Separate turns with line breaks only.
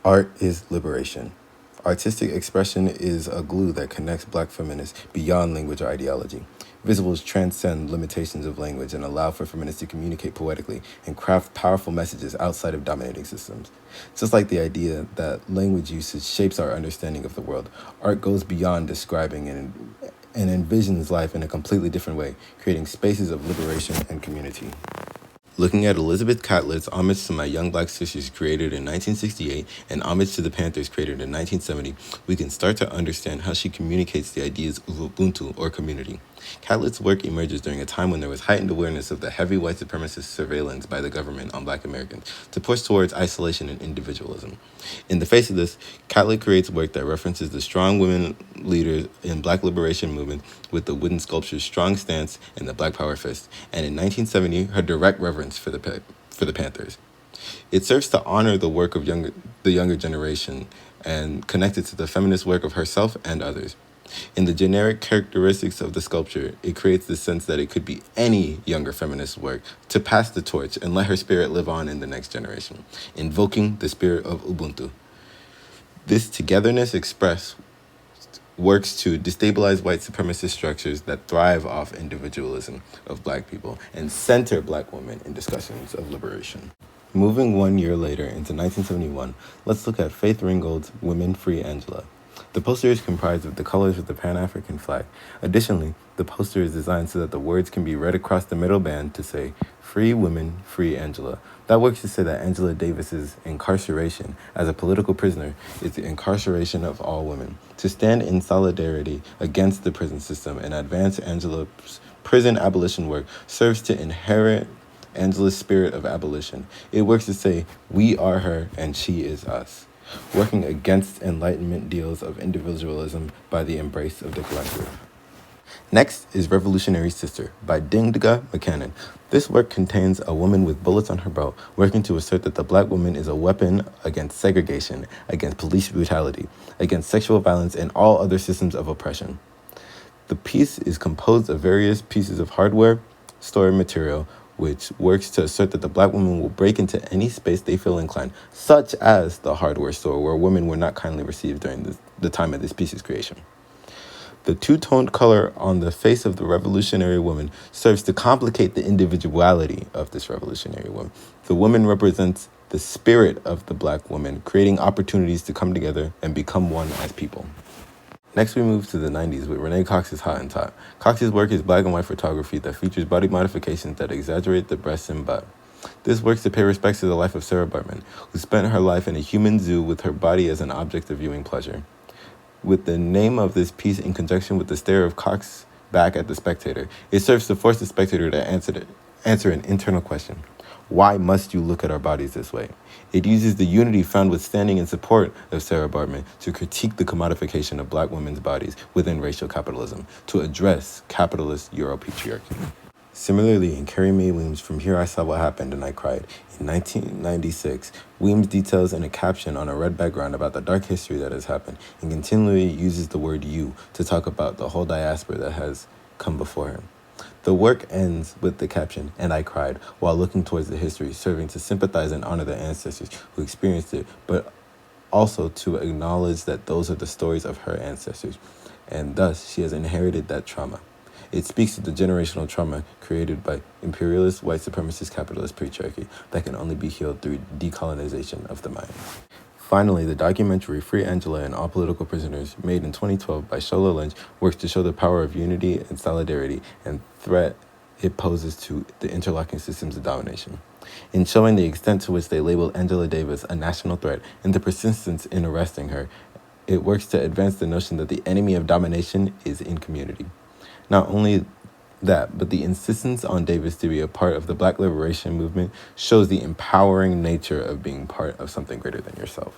Art is liberation. Artistic expression is a glue that connects Black feminists beyond language or ideology. Visuals transcend limitations of language and allow for feminists to communicate poetically and craft powerful messages outside of dominating systems. Just like the idea that language usage shapes our understanding of the world, art goes beyond describing and envisions life in a completely different way, creating spaces of liberation and community. Looking at Elizabeth Catlett's Homage to My Young Black Sisters, created in 1968, and Homage to the Panthers, created in 1970, we can start to understand how she communicates the ideas of Ubuntu, or community. Catlett's work emerges during a time when there was heightened awareness of the heavy white supremacist surveillance by the government on Black Americans to push towards isolation and individualism. In the face of this, Catlett creates work that references the strong women leaders in Black liberation movement with the wooden sculpture's Strong Stance and the Black Power Fist, and in 1970, her direct reverence for the Panthers. It serves to honor the work of the younger generation and connect it to the feminist work of herself and others. In the generic characteristics of the sculpture, it creates the sense that it could be any younger feminist work to pass the torch and let her spirit live on in the next generation, invoking the spirit of Ubuntu. This togetherness expressed works to destabilize white supremacist structures that thrive off individualism of Black people and center Black women in discussions of liberation. Moving 1 year later into 1971, let's look at Faith Ringgold's Women Free Angela. The poster is comprised of the colors of the Pan-African flag. Additionally, the poster is designed so that the words can be read across the middle band to say, "Free Women, Free Angela." That works to say that Angela Davis's incarceration as a political prisoner is the incarceration of all women. To stand in solidarity against the prison system and advance Angela's prison abolition work serves to inherit Angela's spirit of abolition. It works to say, we are her and she is us, working against Enlightenment deals of individualism by the embrace of the collective. Next is Revolutionary Sister by Dingdga McCannon. This work contains a woman with bullets on her belt working to assert that the Black woman is a weapon against segregation, against police brutality, against sexual violence, and all other systems of oppression. The piece is composed of various pieces of hardware, stored material, which works to assert that the Black woman will break into any space they feel inclined, such as the hardware store where women were not kindly received during the time of this piece's creation. The two-toned color on the face of the revolutionary woman serves to complicate the individuality of this revolutionary woman. The woman represents the spirit of the Black woman, creating opportunities to come together and become one as people. Next, we move to the 90s with Renee Cox's Hot and Tot. Cox's work is black and white photography that features body modifications that exaggerate the breasts and butt. This works to pay respects to the life of Sarah Bartman, who spent her life in a human zoo with her body as an object of viewing pleasure. With the name of this piece in conjunction with the stare of Cox back at the spectator, it serves to force the spectator to answer an internal question. Why must you look at our bodies this way? It uses the unity found with standing in support of Sarah Bartman to critique the commodification of Black women's bodies within racial capitalism, to address capitalist Euro-patriarchy. Similarly, in Carrie Mae Weems' From Here I Saw What Happened and I Cried, in 1996, Weems details in a caption on a red background about the dark history that has happened and continually uses the word you to talk about the whole diaspora that has come before him. The work ends with the caption, "And I cried," while looking towards the history, serving to sympathize and honor the ancestors who experienced it, but also to acknowledge that those are the stories of her ancestors, and thus she has inherited that trauma. It speaks to the generational trauma created by imperialist, white supremacist, capitalist patriarchy that can only be healed through decolonization of the mind. Finally, the documentary Free Angela and All Political Prisoners, made in 2012 by Shola Lynch, works to show the power of unity and solidarity and threat it poses to the interlocking systems of domination. In showing the extent to which they label Angela Davis a national threat and the persistence in arresting her, it works to advance the notion that the enemy of domination is in community. Not only that, but the insistence on Davis to be a part of the Black liberation movement shows the empowering nature of being part of something greater than yourself.